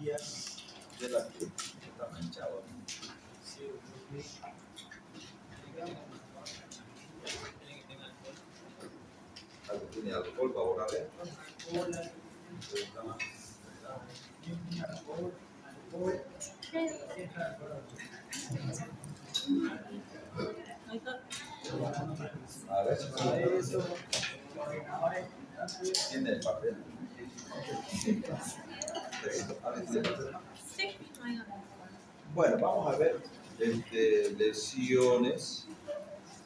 secundarias de la piel. Está manchado. Algo tiene alcohol para borrar esto. A ver si sale eso. ¿Tiene el papel? Bueno, vamos a ver lesiones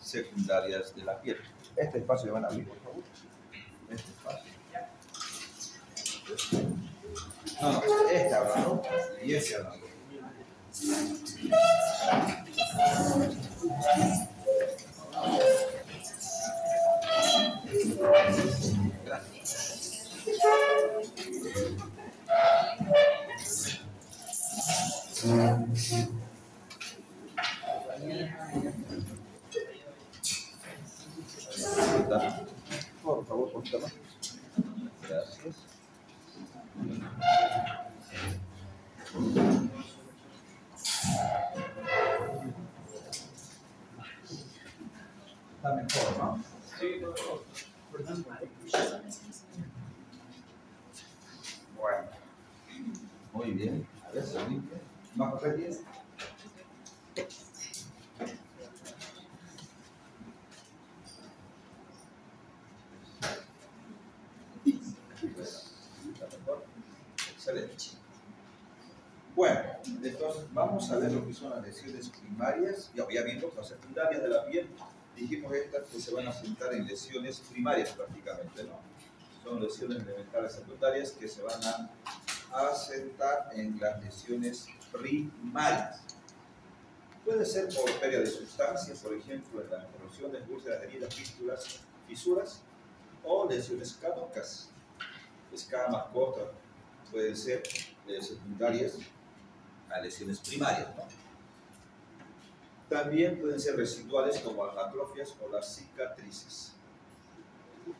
secundarias de la piel. Este espacio le van a abrir, por favor. Este espacio. No, este hablando y este hablando. Por favor, por favor. Gracias. Está mejor, ¿no? Sí, bueno. Muy bien. A ver, se limpia. ¿Más papel tienes? Excelente. Bueno, entonces vamos a ver lo que son las lesiones primarias y obviamente las secundarias de la piel. Dijimos estas que se van a sentar en lesiones primarias prácticamente, ¿no? Son lesiones elementales secundarias que se van a asentar en las lesiones primarias. Puede ser por pérdida de sustancias, por ejemplo, en las corrosiones, úlceras, heridas, fisuras o lesiones caducas, escamas, costras, pueden ser secundarias a lesiones primarias, ¿no? También pueden ser residuales como las atrofias o las cicatrices.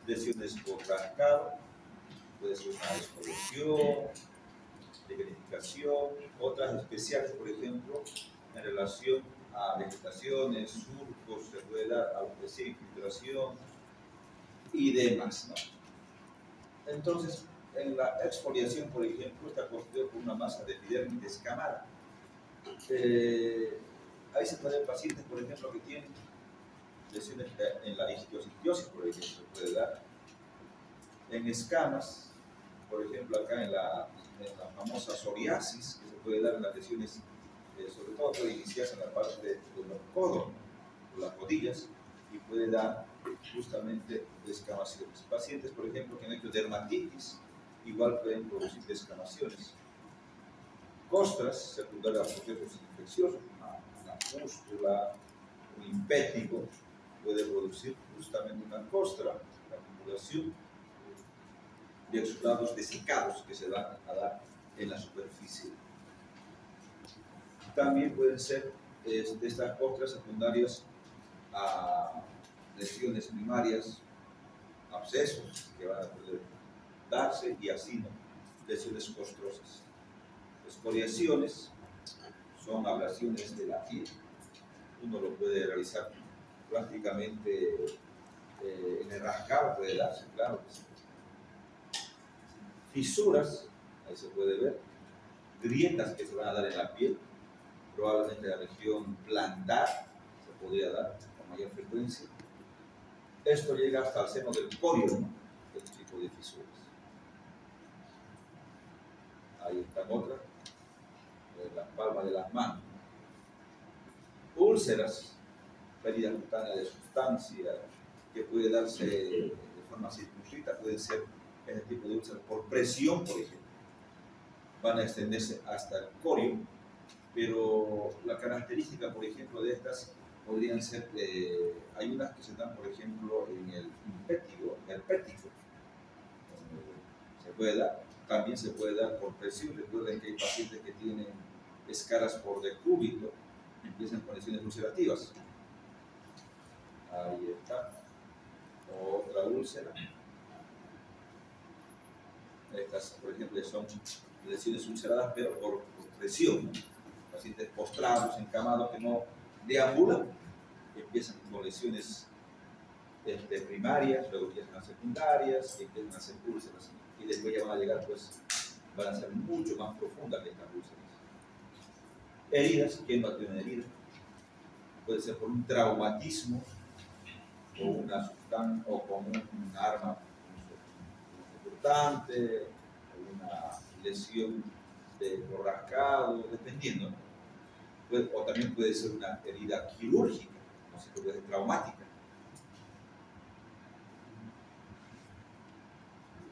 Lesiones por rascado, puede ser una exfoliación, lignificación, otras especiales, por ejemplo, en relación a vegetaciones, surcos, se puede dar alopecia, infiltración y demás, ¿no? Entonces, en la exfoliación, por ejemplo, está constituida por una masa de epidermis descamada. Ahí se pueden ver pacientes, por ejemplo, que tienen lesiones en la histiosis, por ejemplo, se puede dar. En escamas, por ejemplo, acá en la famosa psoriasis, que se puede dar en las lesiones, sobre todo puede iniciarse en la parte de los codos, o las rodillas, y puede dar justamente descamaciones. Pacientes, por ejemplo, que han hecho dermatitis, igual pueden producir descamaciones. Costras, secundarias a procesos infecciosos, una pústula, un impétigo, puede producir justamente una costra, la acumulación de exudados desecados que se van a dar en la superficie. También pueden ser estas costras secundarias a lesiones primarias, abscesos que van a poder darse y así, ¿no? Lesiones costrosas. Escoriaciones son ablaciones de la piel. Uno lo puede realizar prácticamente en el rascado, puede darse, claro que sí. Fisuras, ahí se puede ver, grietas que se van a dar en la piel, probablemente en la región plantar se podría dar con mayor frecuencia. Esto llega hasta el seno del corio, ¿no? Este tipo de fisuras. Ahí están otras, en las palmas de las manos. Úlceras, pérdida cutánea de sustancia, que puede darse de forma circunscrita, puede ser este tipo de úlceras por presión, por ejemplo. Van a extenderse hasta el corio, pero la característica, por ejemplo, de estas podrían ser, hay unas que se dan, por ejemplo, en el impétigo, herpético, se puede dar, también se puede dar por presión. Recuerden que hay pacientes que tienen escaras por decúbito, empiezan con lesiones ulcerativas. Ahí está, otra úlcera. Estas, por ejemplo, son lesiones ulceradas, pero por presión, ¿no? Pacientes postrados, encamados, que no deambulan, empiezan con lesiones primarias, luego empiezan a secundarias, y empiezan a hacer úlceras, y después ya van a llegar, pues, van a ser mucho más profundas que estas úlceras. Heridas, ¿quién no tiene herida? Puede ser por un traumatismo, o una sustancia, o con un arma cortante, o una lesión de rascado, dependiendo, ¿no? O también puede ser una herida quirúrgica, no sé, puede ser traumática.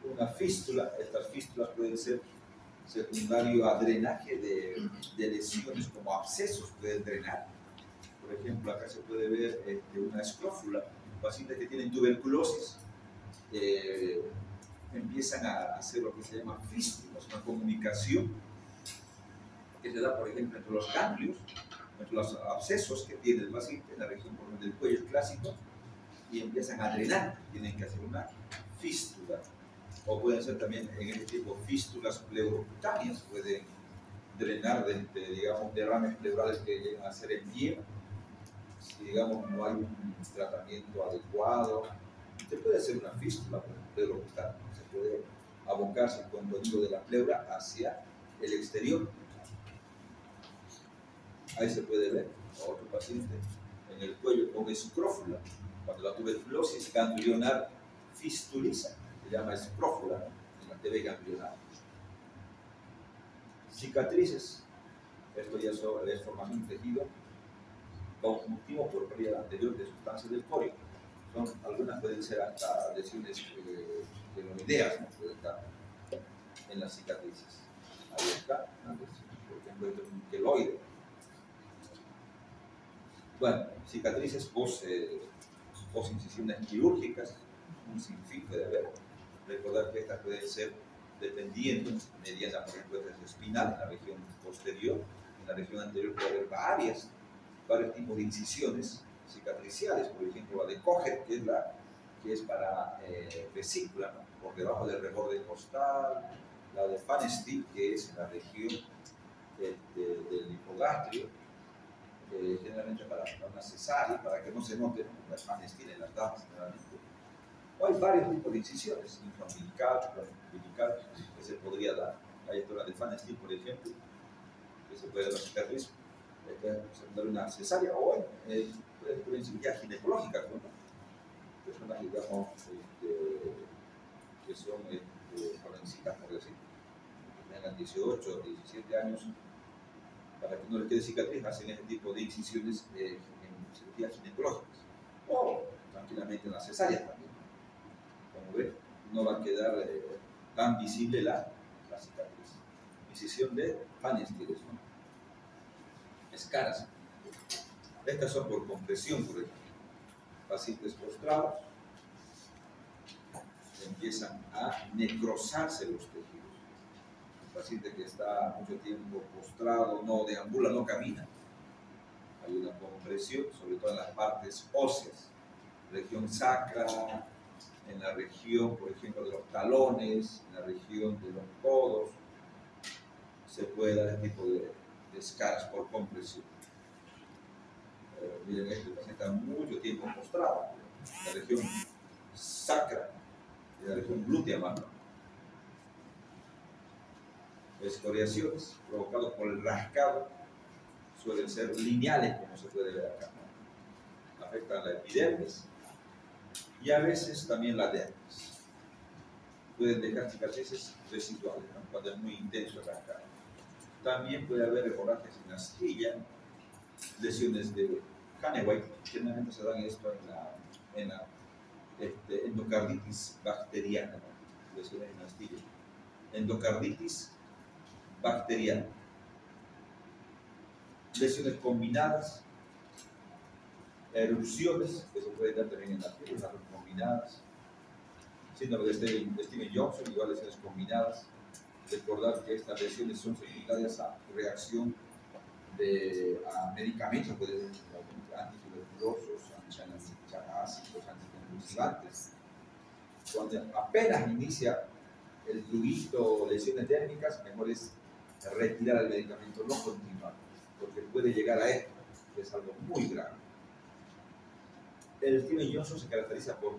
Una fístula, estas fístulas pueden ser secundario a drenaje de lesiones como abscesos, pueden drenar. Por ejemplo, acá se puede ver una escrófula, pacientes que tienen tuberculosis empiezan a hacer lo que se llama fístulas, una comunicación que se da, por ejemplo, entre los ganglios, entre los abscesos que tiene el paciente en la región por donde el cuello es clásico, y empiezan a drenar, tienen que hacer una fístula. O pueden ser también en este tipo fístulas pleurocutáneas, pueden drenar digamos, derrames pleurales que llegan a ser en pie, si digamos no hay un tratamiento adecuado. Se puede hacer una fístula pleurocutánea, se puede abocarse el contenido de la pleura hacia el exterior. Ahí se puede ver a otro paciente en el cuello con escrófula, cuando la tuberculosis ganglionar fistuliza, se llama escrófula, ¿no? En la TV ganglionar. Cicatrices, esto ya es formación de tejido conjuntivo por pérdida anterior de sustancias del corio. Algunas pueden ser hasta lesiones queloideas, ¿no? Pueden estar en las cicatrices. Ahí está, por ejemplo, esto es un queloide. Bueno, cicatrices post-incisiones quirúrgicas, un sinfín puede haber. Recordar que estas pueden ser, dependiendo, mediana, por ejemplo, desde espinal, en la región posterior, en la región anterior puede haber varios tipos de incisiones cicatriciales, por ejemplo, la de Kocher, que es para vesícula, ¿no? Por debajo del reborde costal, la de Pfannenstiel, que es en la región del hipogastrio, generalmente para una cesárea, para que no se note, ¿no? La Pfannenstiel en las damas generalmente. O hay varios tipos de incisiones, infraumbilical, que se podría dar. Hay esto la de Pfannenstiel, por ejemplo, que se puede dar la cicatriz, se puede dar una cesárea, o puede ser una cirugía ginecológica, ¿no? Personas, digamos, que son jovencitas, por decir, que tengan 18 o 17 años, para que no les quede cicatriz, hacen este tipo de incisiones en cirugías ginecológicas, o tranquilamente en las cesáreas también. Como ven, no va a quedar tan visible la cicatriz. Incisión de Pfannenstiel, ¿no? Escaras. Estas son por compresión, por ejemplo. Pacientes postrados empiezan a necrosarse los tejidos. El paciente que está mucho tiempo postrado, no deambula, no camina. Hay una compresión, sobre todo en las partes óseas, región sacra, en la región, por ejemplo, de los talones, en la región de los codos. Se puede dar este tipo de escaras por compresión. Miren, este paciente está mucho tiempo postrado, en la región sacra, en la región glútea más, ¿no? Escoriaciones provocadas por el rascado suelen ser lineales, como se puede ver acá, ¿no? Afectan la epidermis y a veces también la dermis. Pueden dejar cicatrices residuales, ¿no? Cuando es muy intenso el rascado. También puede haber hemorragias en la astilla, lesiones de Haneway, generalmente se dan esto en la endocarditis bacteriana, ¿no? Lesiones en la astilla. Endocarditis bacteriana. Lesiones combinadas, erupciones, que se pueden dar también en las piernas combinadas. Síndrome de Stevens-Johnson, igual lesiones combinadas. Recordar que estas lesiones son secundarias a reacción a medicamentos, puede ser antituberculosos, antiangiolíticos, anticonvulsivantes. Cuando apenas inicia el fluido o lesiones térmicas, mejor es retirar el medicamento, no continuar, porque puede llegar a esto, que es algo muy grave. El Steven Johnson se caracteriza por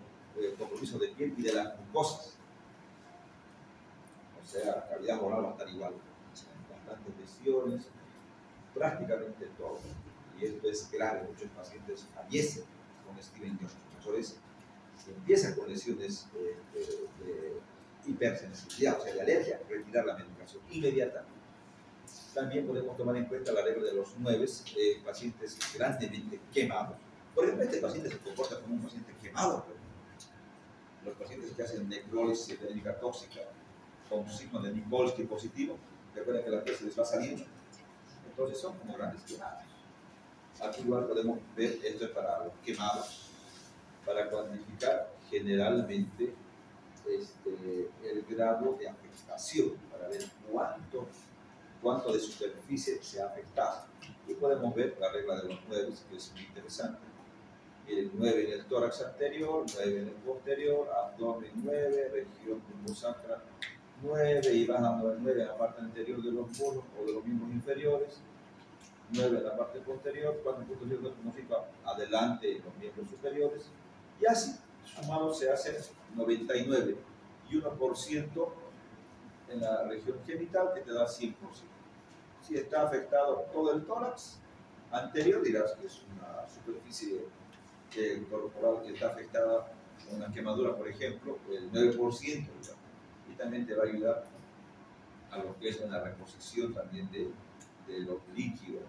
compromiso de piel y de las mucosas. O sea, cavidad oral va a estar igual. Bastantes lesiones, prácticamente todo. Y esto es grave, muchos pacientes fallecen con Steven Johnson. Entonces, si empiezan con lesiones de hipersensibilidad, o sea, de alergia, retirar la medicación inmediata. También podemos tomar en cuenta la regla de los 9, pacientes grandemente quemados. Por ejemplo, este paciente se comporta como un paciente quemado. Los pacientes que hacen necrólisis epidémica tóxica con signo de Nikolsky positivo, recuerden que la piel se les va saliendo, entonces son como grandes quemados. Aquí igual podemos ver, esto es para los quemados, para cuantificar generalmente el grado de afectación, para ver cuánto de superficie se ha afectado. Y podemos ver la regla de los 9, que es muy interesante. Miren, 9 en el tórax anterior, 9 en el posterior, abdomen 9, región pumbosacra 9, y bajando el 9 en la parte anterior de los muslos o de los miembros inferiores, 9 en la parte posterior, 4 puntos de significa adelante en los miembros superiores, y así, sumado se hace 99 y 1% en la región genital, que te da 100%. Si está afectado todo el tórax anterior, dirás que es una superficie corporal que está afectada con una quemadura, por ejemplo, el 9%, y también te va a ayudar a lo que es una reposición también de los líquidos.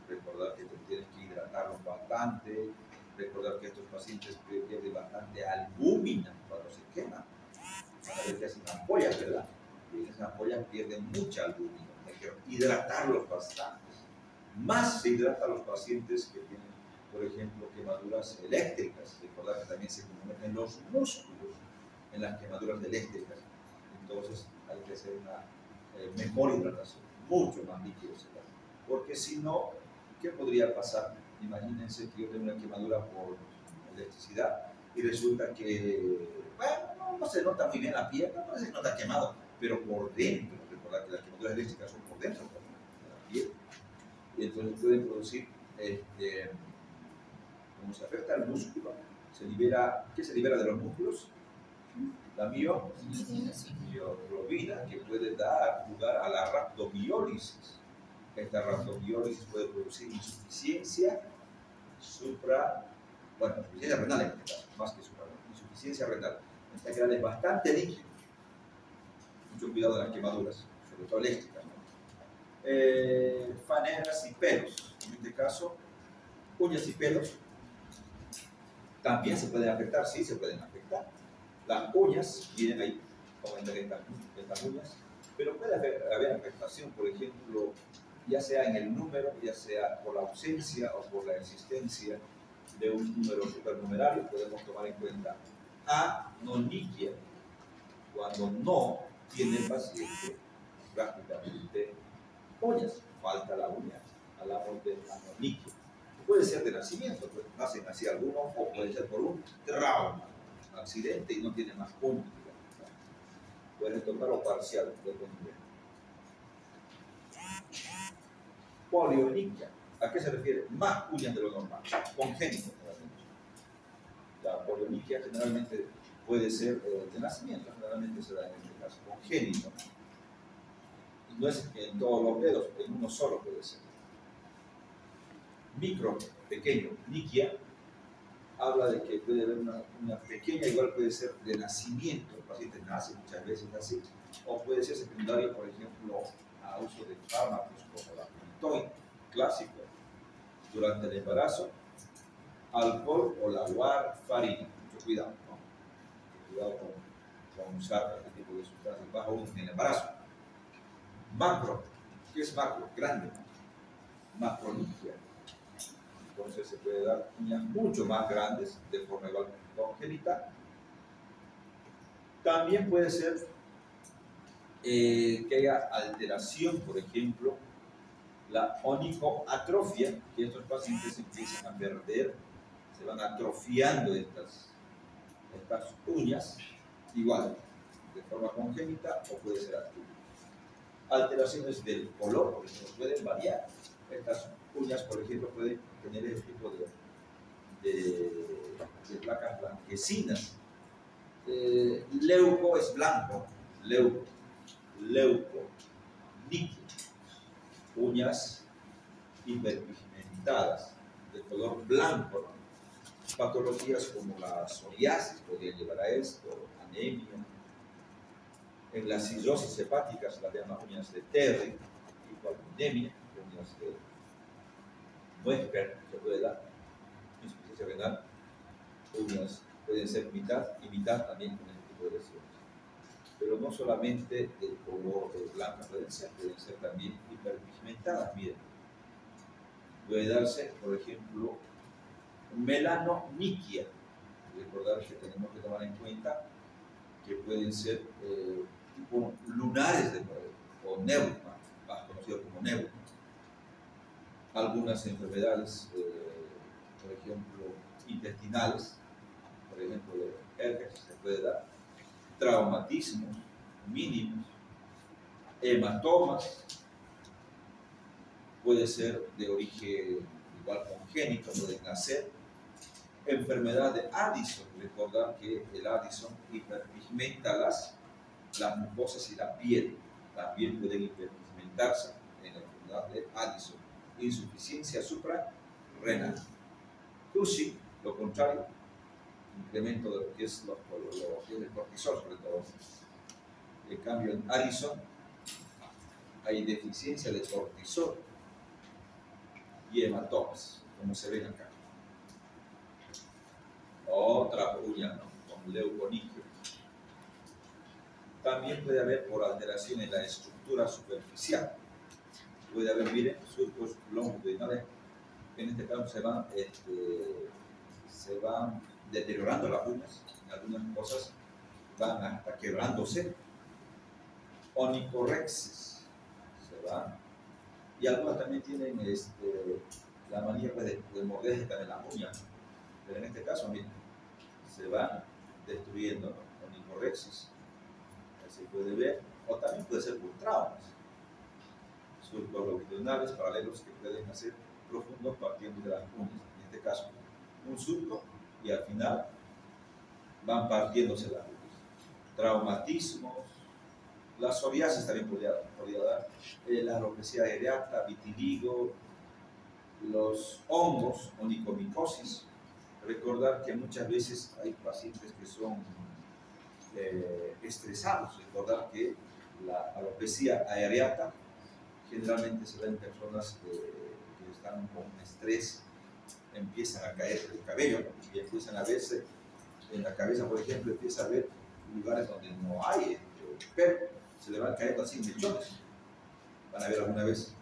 Recordar que tienes que hidratarlos bastante, recordar que estos pacientes pierden bastante albúmina cuando se queman. Para ver que hacen ampollas, ¿verdad? Y en esas ampollas pierden mucha albúmina. Hay que hidratarlos bastante. Más se hidrata a los pacientes que tienen, por ejemplo, quemaduras eléctricas. Recordar que también se comprometen los músculos en las quemaduras eléctricas. Entonces hay que hacer una mejor hidratación, mucho más líquido se da. Porque si no, ¿qué podría pasar? Imagínense que yo tengo una quemadura por electricidad y resulta que, bueno, no se nota muy bien la piel, no se nota quemado, pero por dentro, recordad que las quemaduras eléctricas son por dentro de la piel, y entonces pueden producir, como se afecta al músculo, se libera, ¿qué se libera de los músculos? La mioglobina, que puede dar lugar a la rhabdomiólisis. Esta rhabdomiólisis puede producir insuficiencia insuficiencia renal en este caso, más que insuficiencia renal. Esta queda es bastante líquido. Mucho cuidado de las quemaduras, sobre todo eléctricas, ¿no? Fanegas y pelos, en este caso, uñas y pelos, también se pueden afectar, sí se pueden afectar. Las uñas, miren ahí, como en estas uñas, pero puede haber afectación, por ejemplo, ya sea en el número, ya sea por la ausencia o por la existencia de un número supernumerario. Podemos tomar en cuenta anoniquia, cuando no tiene el paciente prácticamente uñas, falta la uña, hablamos de anoniquia. Puede ser de nacimiento, pues nacen así algunos, o puede ser por un trauma, accidente y no tiene más uñas. Puede tocar o parcial, depende. Polioniquia, ¿a qué se refiere? Más uñas de lo normal, congénito. La polioniquia generalmente puede ser de nacimiento, generalmente se da en este caso, congénito. No es que en todos los dedos, en uno solo puede ser. Micro, pequeño, niquia, habla de que puede haber una pequeña, igual puede ser de nacimiento, el paciente nace muchas veces así, o puede ser secundario, por ejemplo, a uso de fármacos como la piridoxina, clásico, durante el embarazo, alcohol o la warfarina. Mucho cuidado, ¿no? Cuidado con usar este tipo de sustancias bajo uso en el embarazo. Macro, ¿qué es macro? Grande, macroniquia. Entonces se puede dar uñas mucho más grandes de forma igual congénita. También puede ser que haya alteración, por ejemplo, la onicoatrofia, que estos pacientes empiezan a perder, se van atrofiando estas uñas, igual, de forma congénita o puede ser adquirida. Alteraciones del color, por ejemplo, pueden variar. Estas uñas, por ejemplo, pueden tener este tipo de placas blanquecinas. Leuco es blanco, leuco, níquel, uñas hiperpigmentadas, de color blanco, ¿no? Patologías como la psoriasis podrían llevar a esto, anemia. En la cirrosis hepática se la llama uñas de Terry, hipoalbuminemia, uñas de Weber, se puede dar, insuficiencia renal, uñas pueden ser mitad y mitad también con este tipo de lesiones. Pero no solamente el color blanco pueden ser también hiperpigmentadas, miren. Puede darse, por ejemplo, melanoniquia. Recordar que tenemos que tomar en cuenta que pueden ser tipo lunares de nuevo, o neuma, más conocido como neuma. Algunas enfermedades, por ejemplo, intestinales, por ejemplo, de herpes se puede dar, traumatismos mínimos, hematomas, puede ser de origen igual congénito, pueden nacer, enfermedad de Addison, recordar que el Addison hiperpigmenta las mucosas y la piel, también pueden hiperpigmentarse en la enfermedad de Addison, insuficiencia suprarrenal. Cushing, lo contrario, incremento de lo que es el cortisol, sobre todo. En cambio, en Addison hay deficiencia de cortisol y hematomas, como se ven acá. Otra uña, ¿no? Con leuconiquio. También puede haber por alteración en la estructura superficial. Puede haber, miren, surcos longitudinales. En este caso se van deteriorando las uñas, en algunas cosas van hasta quebrándose. Onicorexis se van. Y algunas también tienen la manía de morderse también las uñas. Pero en este caso, miren, se van destruyendo, ¿no? Onicorexis. Se puede ver, o también puede ser por traumas. Surcos longitudinales paralelos que pueden hacer profundos partiendo de las uñas. En este caso, un surco y al final van partiéndose las uñas. Traumatismos, la psoriasis también podría dar, la alopecia areata, vitiligo, los hongos, onicomicosis. Recordar que muchas veces hay pacientes que son estresados. Recordar que la alopecia areata generalmente se da en personas que están con estrés, empiezan a caer el cabello, ¿no? Y empiezan a verse en la cabeza, por ejemplo, empieza a ver lugares donde no hay pelo, se le van cayendo así mechones. Van a ver alguna vez,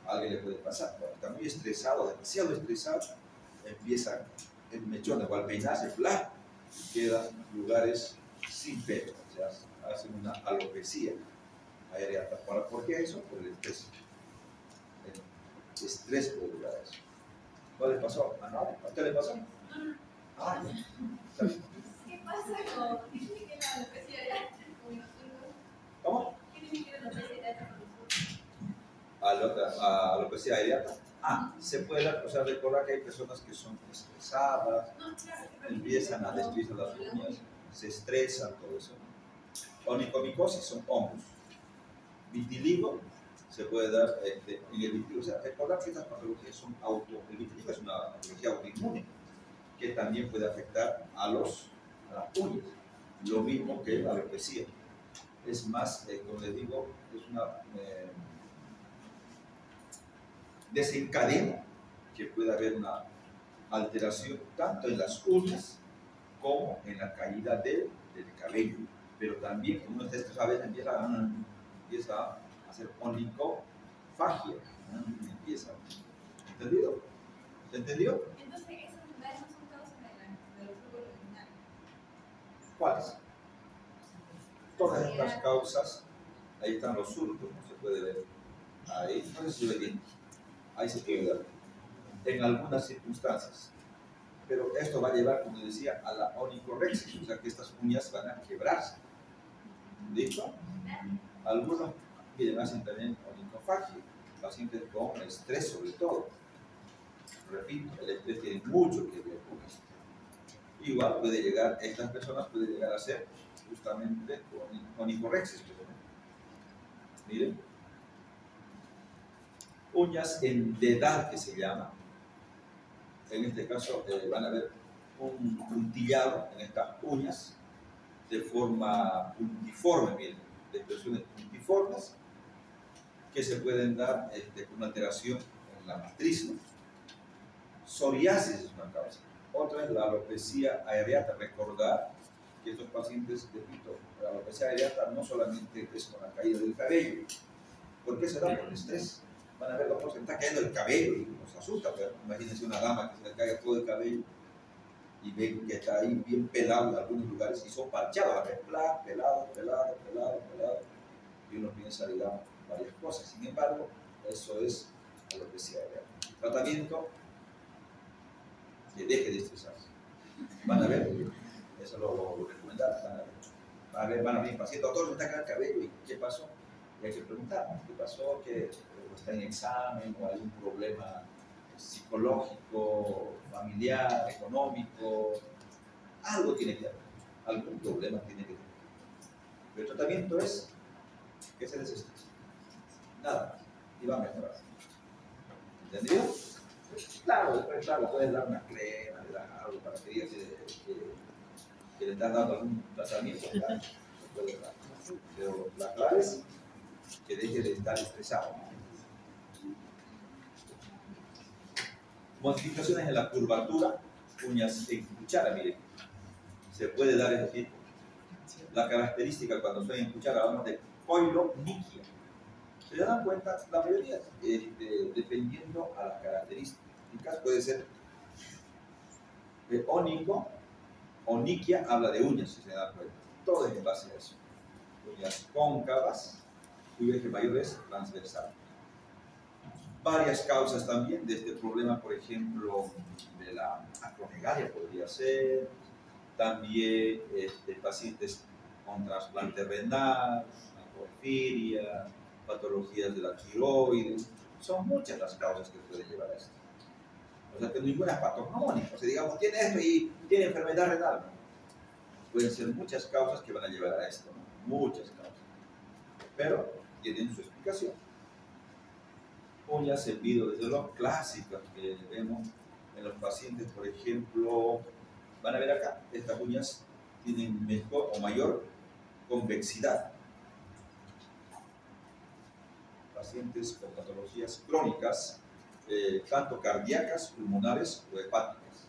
a alguien le puede pasar, cuando está muy estresado, demasiado estresado, empiezan en mechones o al peinarse flaco y quedan lugares sin pelo, o sea, hacen una alopecia areata. ¿Por qué eso? Por el estrés. El estrés puede llevar a eso. ¿No le pasó a nadie? ¿A usted le pasó? Ah, ya. ¿Qué pasa con la alopecia areata con los surcos? ¿Cómo? ¿Qué tiene que ver la alopecia areata con los surcos? A alopecia areata. Se puede dar, o sea, recordar que hay personas que son estresadas, empiezan a destruirse las uñas, se estresan, todo eso. Onicomicosis son hongos. Vitiligo se puede dar en el vitiligo. O sea, recordar que estas patologías son el vitiligo es una patología autoinmune que también puede afectar a las uñas, lo mismo que la alopecia. Es más, como les digo, es una desencadena que puede haber una alteración tanto en las uñas como en la caída del cabello. Pero también, como uno está estresado, a veces empieza a hacer onicofagia. Empieza. ¿Entendido? ¿Se entendió? Entonces, esas enfermedades no son causas de los surcos longitudinales. ¿Cuáles? Todas estas causas, ahí están los surcos, no se puede ver. Ahí, no sé si ve bien. Ahí se puede ver. En algunas circunstancias. Pero esto va a llevar, como decía, a la onicorexis, o sea que estas uñas van a quebrarse. ¿Listo? Algunos, miren, hacen también onicofagia, pacientes con estrés sobre todo. Repito, el estrés tiene mucho que ver con esto. Igual puede llegar, estas personas pueden llegar a ser justamente onicorexis. Miren, uñas en dedal que se llama. En este caso van a ver un puntillado en estas uñas de forma puntiforme, miren, de expresiones puntiformes que se pueden dar con una alteración en la matriz, ¿no? Psoriasis es una causa. Otra es la alopecia areata. Recordar que estos pacientes, repito, la alopecia areata no solamente es con la caída del cabello. ¿Por qué se da? Por el estrés. Van a ver, doctor, se está cayendo el cabello y nos asusta, pero imagínense una dama que se le caiga todo el cabello y ven que está ahí bien pelado en algunos lugares y son parchados, a ver, pelado, y uno piensa, digamos, varias cosas. Sin embargo, eso es alopecia areata. Tratamiento que deje de estresarse. Van a ver, eso es lo recomendable. Van a ver pacientes, doctor, me está cayendo el cabello, ¿y qué pasó? Y hay que preguntar, ¿no? ¿Qué pasó? Que está en examen o algún problema psicológico, familiar, económico, algo tiene que haber, algún problema tiene que tener. Pero el tratamiento es que se desestrese, nada más, y va a mejorar. ¿Entendido? Claro, después, claro, puedes dar una crema, le das algo para que digas que le estás dando algún tratamiento, claro, se puede dar. Pero la clave es que deje de estar estresado. Modificaciones en la curvatura, uñas en cuchara, miren, se puede dar, es decir, la característica cuando son en cuchara, hablamos de coilonychia. Se dan cuenta, la mayoría, dependiendo a las características, puede ser ónico, onychia habla de uñas, si se dan cuenta, todo es en base a eso. Uñas cóncavas, cuyo eje mayor es transversal. Varias causas también de este problema, por ejemplo, de la acromegalia podría ser, también pacientes con trasplante renal, porfiria, patologías de la tiroides, son muchas las causas que pueden llevar a esto. O sea que ninguna es patognomónica, o sea, digamos, tiene esto y tiene enfermedad renal. Pueden ser muchas causas que van a llevar a esto, ¿no? Muchas causas, pero tienen su explicación. Uñas en vidrio, desde luego, clásicas que vemos en los pacientes, por ejemplo, van a ver acá, estas uñas tienen mejor o mayor convexidad. Pacientes con patologías crónicas, tanto cardíacas, pulmonares o hepáticas.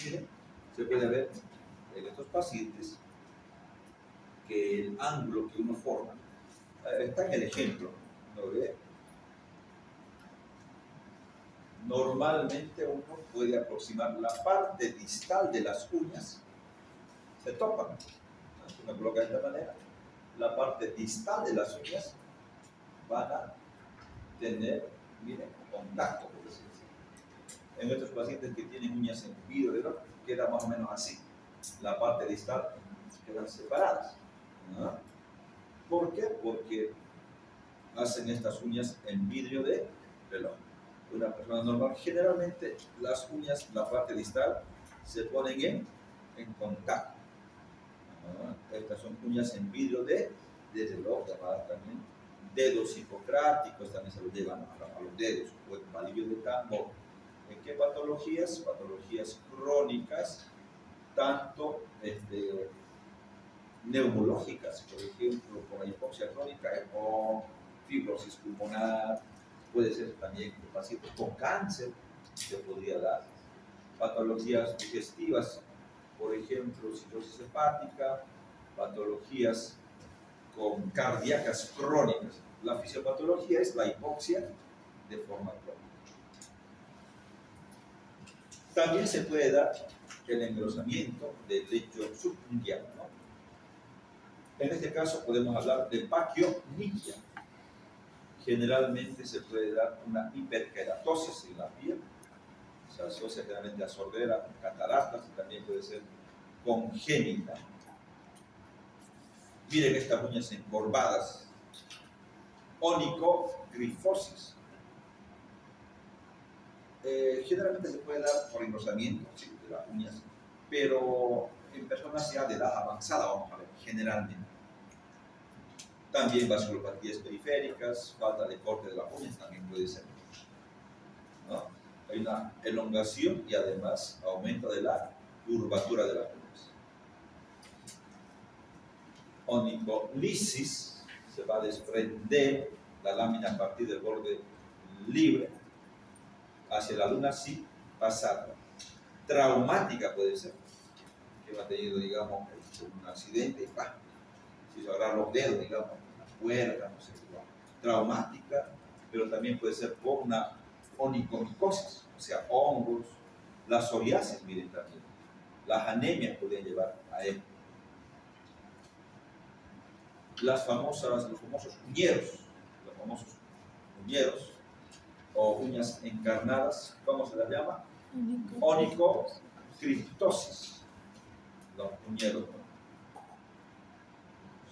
Miren, se puede ver en estos pacientes que el ángulo que uno forma, está en el ejemplo, ¿lo ve? Normalmente uno puede aproximar la parte distal de las uñas, se topan, uno coloca de esta manera, la parte distal de las uñas van a tener, miren, contacto, por decirlo así. En estos pacientes que tienen uñas en vidrio, queda más o menos así, la parte distal quedan separadas, ¿no? ¿Por qué? Porque hacen estas uñas en vidrio de reloj. Una persona normal, generalmente las uñas, la parte distal, se ponen en contacto. Estas son uñas en vidrio de reloj, llamadas también dedos hipocráticos, también se los llevan a los dedos, o el palillo de tambor. ¿En qué patologías? Patologías crónicas, tanto neumológicas, por ejemplo, con la hipoxia crónica o fibrosis pulmonar. Puede ser también pacientes con cáncer, se podría dar. Patologías digestivas, por ejemplo, cirrosis hepática, patologías con cardíacas crónicas. La fisiopatología es la hipoxia de forma crónica. También se puede dar el engrosamiento del lecho subunguial, ¿no? En este caso podemos hablar de paquionychia. Generalmente se puede dar una hiperkeratosis en la piel, se asocia generalmente a sordera, cataratas, y también puede ser congénita. Miren estas uñas encorvadas, onicogrifosis. Generalmente se puede dar por engrosamiento, ¿sí?, de las uñas, pero en personas ya de edad avanzada, vamos a ver, generalmente. También vasculopatías periféricas, falta de corte de las uñas también puede ser, ¿no? Hay una elongación y además aumento de la curvatura de las uñas. Onicolisis, se va a desprender la lámina a partir del borde libre hacia la luna sin pasarla. Traumática puede ser, que ha tenido, digamos, un accidente y ¡pah!, se hizo agarrar los dedos, digamos, una puerta, no sé qué. Traumática, pero también puede ser por una onicomicosis, o sea, hongos, la psoriasis, miren también, las anemias pueden llevar a él. Los famosos uñeros, o uñas encarnadas, ¿cómo se las llama? Onicocriptosis, los uñeros, ¿no?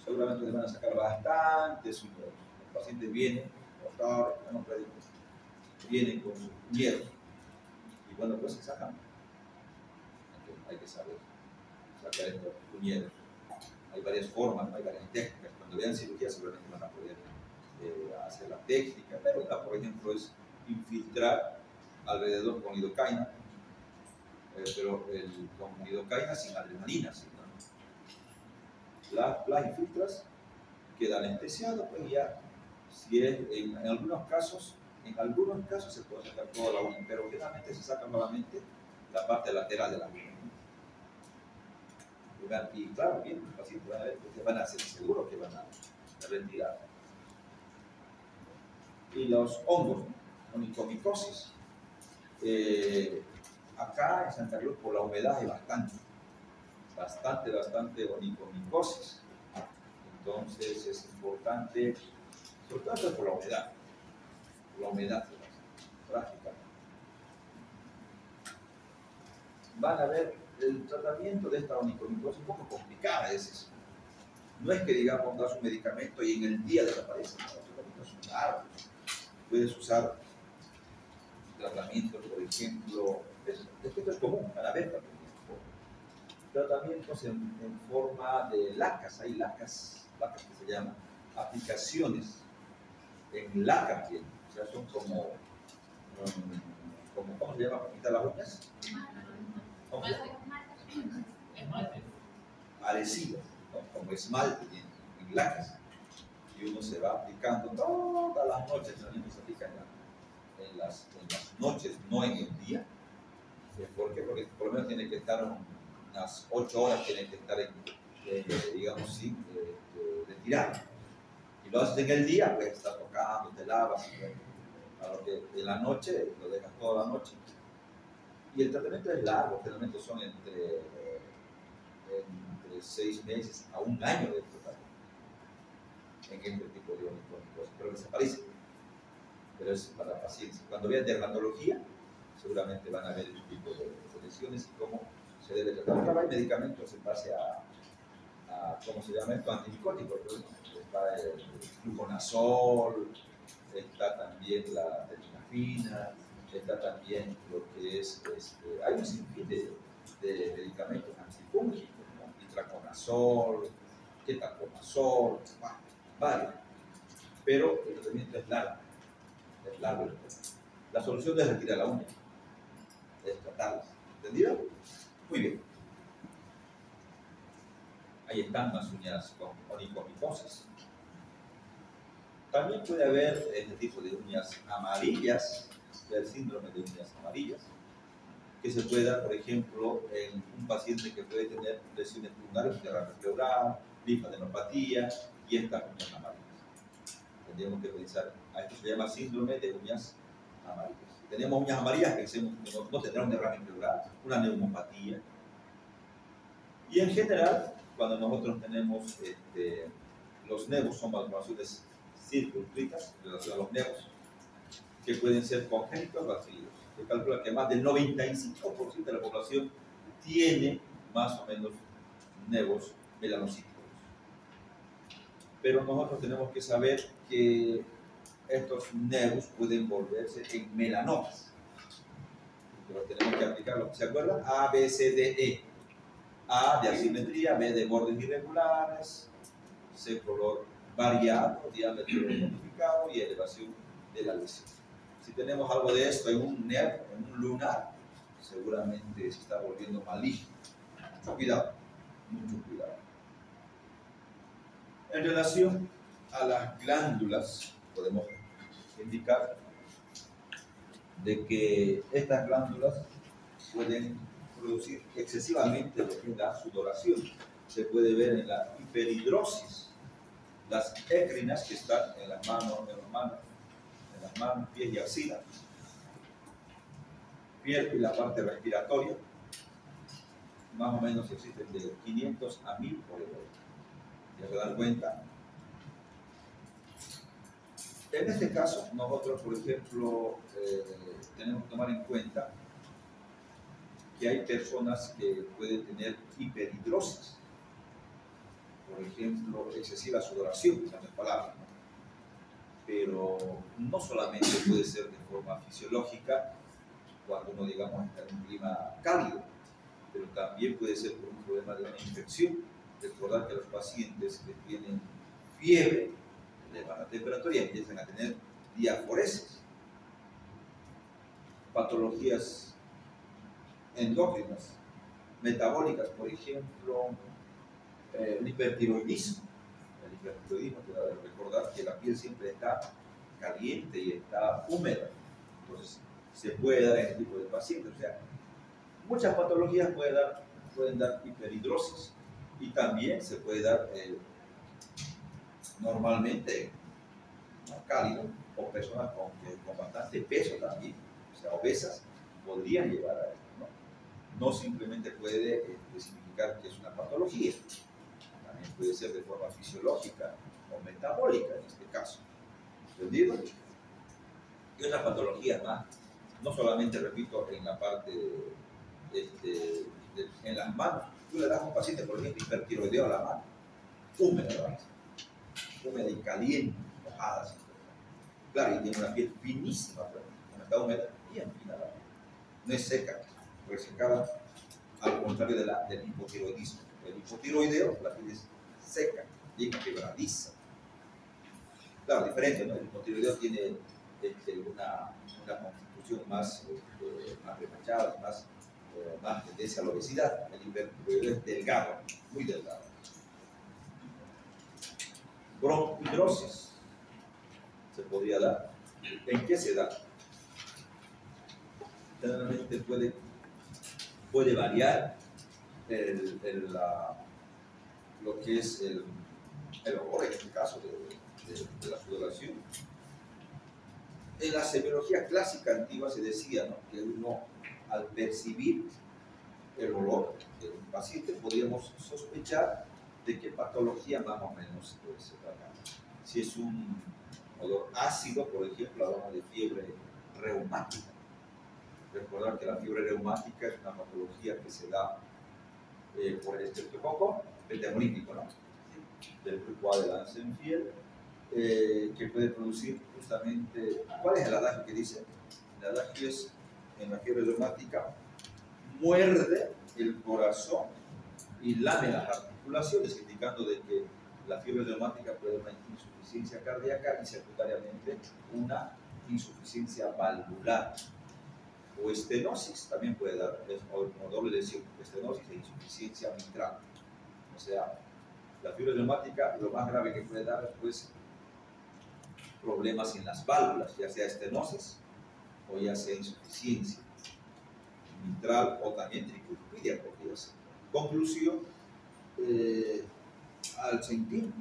Seguramente les van a sacar bastantes uñeros. Los pacientes vienen, vienen con sus uñeros, y bueno, pues se sacan. Entonces, hay que saber sacar estos uñeros. Hay varias formas, hay varias técnicas. Cuando vean cirugía seguramente van a poder hacer la técnica, pero una, por ejemplo, es infiltrar alrededor con lidocaína, pero con lidocaína sin adrenalina, ¿sí?, ¿no? Las infiltras, queda anestesiado, pues ya, si es, en algunos casos se puede sacar toda la uña, pero generalmente se saca nuevamente la parte lateral de la uña. Y claro, bien, los pacientes van a ver, porque van a ser seguros que van a retirar. Y los hongos, onicomicosis. Acá en Santa Cruz, por la humedad, hay bastante onicomicosis. Entonces es importante, sobre todo por la humedad práctica. Van a ver, el tratamiento de esta onicomicosis un poco complicada, es eso. No es que, digamos, das un medicamento y en el día desaparece, no, es largo. Puedes usar tratamientos, por ejemplo, esto es común, van a ver también. Tratamientos en forma de lacas, hay lacas que se llaman aplicaciones en laca, o sea, son como ¿cómo se llama para quitar las uñas? Adhesivos, ¿no?, como esmalte en lacas, y uno se va aplicando todas las noches. También se aplica en las noches, no en el día. ¿Por qué? Porque por lo menos tiene que estar unas 8 horas, tiene que estar digamos, sí, retirado. Y lo haces en el día, pues estás tocando, te lavas, a lo que en la noche lo dejas toda la noche. Y el tratamiento es largo, generalmente son entre 6 meses a 1 año de tratamiento en este tipo de onicomicosis, pero desaparece. Pero es para pacientes. Cuando vean dermatología, seguramente van a ver este tipo de lesiones y cómo se debe tratar. Ahora hay medicamentos en base a ¿cómo se llama esto? Antimicóticos. Está el fluconazol, está también la tetinafina, está también lo que es, hay un sinfín de medicamentos antifúngicos, ¿no? Itraconazol, ketoconazol, varios. Pero el tratamiento es largo. La solución no es retirar la uña, es tratarla. ¿Entendido? Muy bien. Ahí están las uñas con onicomicosis. También puede haber este tipo de uñas amarillas, el síndrome de uñas amarillas, que se puede dar, por ejemplo, en un paciente que puede tener lesiones pulmonares, derrame pleural, linfadenopatía y estas uñas amarillas. Tendríamos que pensar, a esto se llama síndrome de uñas amarillas. Tenemos uñas amarillas, pensemos que no tendrá un derrame pleural, una neumopatía. Y en general, cuando nosotros tenemos los nevos, son malformaciones circunscritas en relación a los nevos, que pueden ser congénitos o adquiridos. Se calcula que más del 95% de la población tiene más o menos nevos melanocíticos. Pero nosotros tenemos que saber que estos nervios pueden volverse en melanomas. Pero tenemos que aplicarlo. ¿Se acuerdan? A, B, C, D, E. A de asimetría, B de bordes irregulares, C color variado, diámetro modificado y elevación de la lesión. Si tenemos algo de esto en un nervio, en un lunar, seguramente se está volviendo maligno. Mucho cuidado, mucho cuidado. En relación a las glándulas, podemos indicar de que estas glándulas pueden producir excesivamente lo que es la sudoración. Se puede ver en la hiperhidrosis, las écrinas que están en las manos, pies y axila, piel y la parte respiratoria, más o menos existen de 500 a 1000 por hora. Ya se dan cuenta. En este caso, nosotros, por ejemplo, tenemos que tomar en cuenta que hay personas que pueden tener hiperhidrosis, por ejemplo, excesiva sudoración, en otras palabras, ¿no? Pero no solamente puede ser de forma fisiológica, cuando uno, digamos, está en un clima cálido, pero también puede ser por un problema de una infección. Recordar que los pacientes que tienen fiebre, elevan la temperatura y empiezan a tener diaforesis, patologías endócrinas, metabólicas, por ejemplo, el hipertiroidismo. El hipertiroidismo, te debe recordar que la piel siempre está caliente y está húmeda. Entonces, se puede dar en este tipo de pacientes. O sea, muchas patologías pueden dar hiperhidrosis y también se puede dar normalmente cálido o personas con bastante peso también, o sea, obesas, podrían llevar a esto, ¿no? No simplemente puede significar que es una patología, también puede ser de forma fisiológica o metabólica en este caso, ¿entendido? Y otras patologías más, no solamente, repito, en la parte en las manos. Tú le das a un paciente, por ejemplo, hipertiroideo a la mano, húmeda, húmeda y caliente, mojada. Claro, y tiene una piel finísima, pero como está húmeda, bien fina la piel. No es seca, resecada, al contrario del hipotiroidismo. El hipotiroideo, la piel es seca, bien quebradiza. Claro, diferente, ¿no? El hipotiroideo tiene una constitución más remachada, más tendencia a la obesidad. El hipertiroideo es delgado, muy delgado. Bronquidrosis se podría dar. ¿En qué se da? Generalmente puede variar lo que es el olor, en este caso, de la sudoración. En la semiología clásica antigua se decía, ¿no?, que uno, al percibir el olor de un paciente, podríamos sospechar de qué patología más o menos se trata. Si es un olor ácido, por ejemplo, hablamos de fiebre reumática. Recordar que la fiebre reumática es una patología que se da por el estreptococo pentahemolytítico, ¿no?, del grupo A de la Ansenfiel, que puede producir justamente. ¿Cuál es el adagio que dice? El adagio es: en la fiebre reumática muerde el corazón y lame las articulaciones, indicando de que la fiebre reumática puede dar una insuficiencia cardíaca y secundariamente una insuficiencia valvular. O estenosis también puede dar, como doble lesión, estenosis e insuficiencia mitral. O sea, la fiebre reumática, lo más grave que puede dar es, pues, problemas en las válvulas, ya sea estenosis o ya sea insuficiencia mitral o también tricuspidia podría ser. Conclusión, al sentir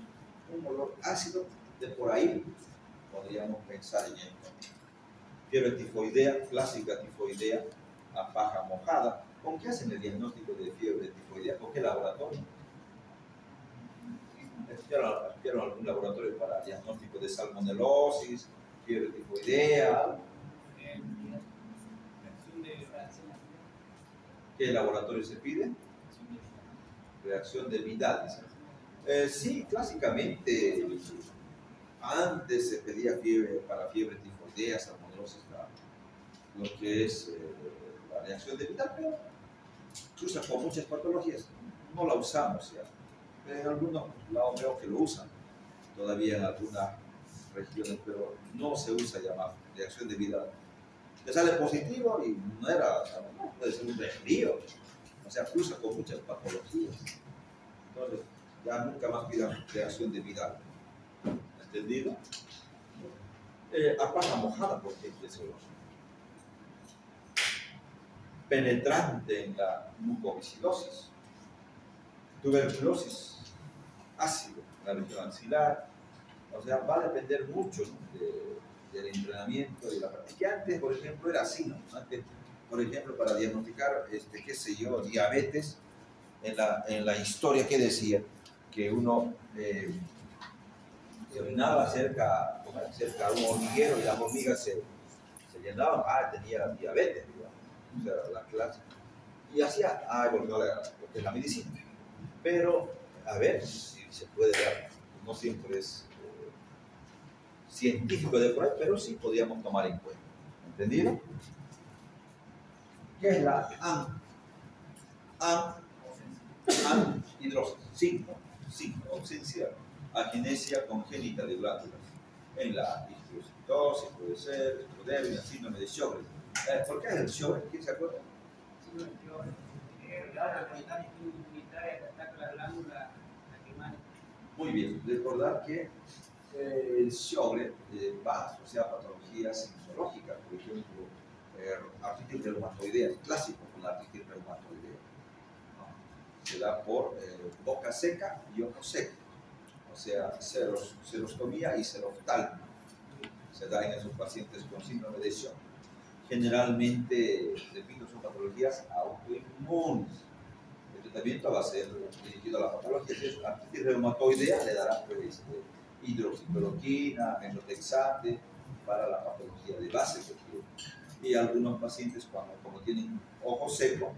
un olor ácido, de por ahí podríamos pensar en esto. Fiebre tifoidea, clásica tifoidea, a paja mojada. ¿Con qué hacen el diagnóstico de fiebre tifoidea? ¿Con qué laboratorio? ¿Estudiaron algún laboratorio para diagnóstico de salmonelosis, fiebre tifoidea? ¿Qué laboratorio se pide? Reacción de Vidal, dice. Sí, clásicamente, antes se pedía fiebre para fiebre tifoidea, salmonelosis, lo que es la reacción de Vidal, pero se usa con muchas patologías. No la usamos ya. En algunos lados veo que lo usan todavía en algunas regiones, pero no se usa ya más reacción de Vidal. Le sale positivo y no era, no puede ser un resfrío. O sea, cruza con muchas patologías. Entonces, ya nunca más pidan reacción de Vidal. ¿Entendido? A paja mojada, por ejemplo, es olor. Penetrante en la mucoviscidosis. Tuberculosis, ácido, la región axilar. O sea, va a depender mucho, ¿no?, del entrenamiento y la práctica. Que antes, por ejemplo, era así, ¿no? Antes, por ejemplo, para diagnosticar, qué sé yo, diabetes, en la historia que decía que uno se orinaba cerca a un hormiguero y las hormigas se llenaban, tenía diabetes, digamos. O sea, la clase. Y hacía, volvió a lo que es la medicina. Pero, a ver si se puede dar, no siempre es científico de por ahí, pero sí podríamos tomar en cuenta. ¿Entendido? ¿Qué es la anhidrosis? Signo, ausencia, agenesia congénita de glándulas. En la histiocytosis puede ser, esclerodermia, síndrome de Sjögren. ¿Por qué es el Sjögren? ¿Quién se acuerda? Muy bien, recordar que el Sjögren va asociado a patologías sintomatológicas, por ejemplo, artritis reumatoidea, clásico con la artritis reumatoidea, ¿no? Se da por boca seca y ojo seco, o sea, serostomía y seroftalmia. Se da en esos pacientes con síndrome de Sjögren. Generalmente, repito, son patologías autoinmunes. El tratamiento va a ser dirigido a la patología. Si es artritis reumatoidea, le dará pues, hidroxicloroquina, methotrexate para la patología de base que tiene. Y algunos pacientes, como tienen ojo seco,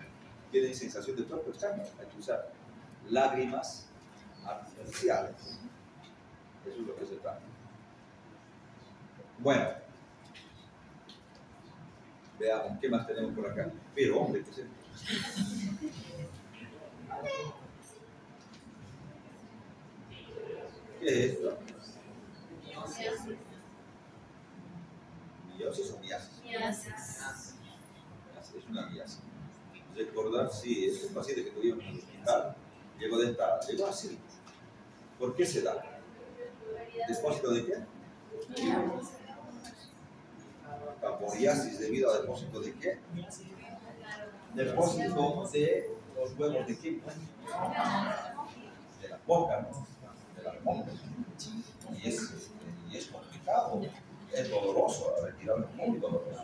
tienen sensación de cuerpo extraño. Hay que usar lágrimas artificiales. Eso es lo que se trata. Bueno, veamos qué más tenemos por acá. Pero, hombre, ¿qué es esto? ¿Qué es esto? ¿Miosis o miasis? Miasis. Es una miasis. Recordar, sí, es un paciente que tuvimos en el hospital, llegó así. ¿Por qué se da? ¿Depósito de qué? Caporiasis debido a depósito de qué? Depósito de los huevos de qué? De la boca, ¿no? De las monjas. Y es complicado, es doloroso, retirarlo es muy doloroso.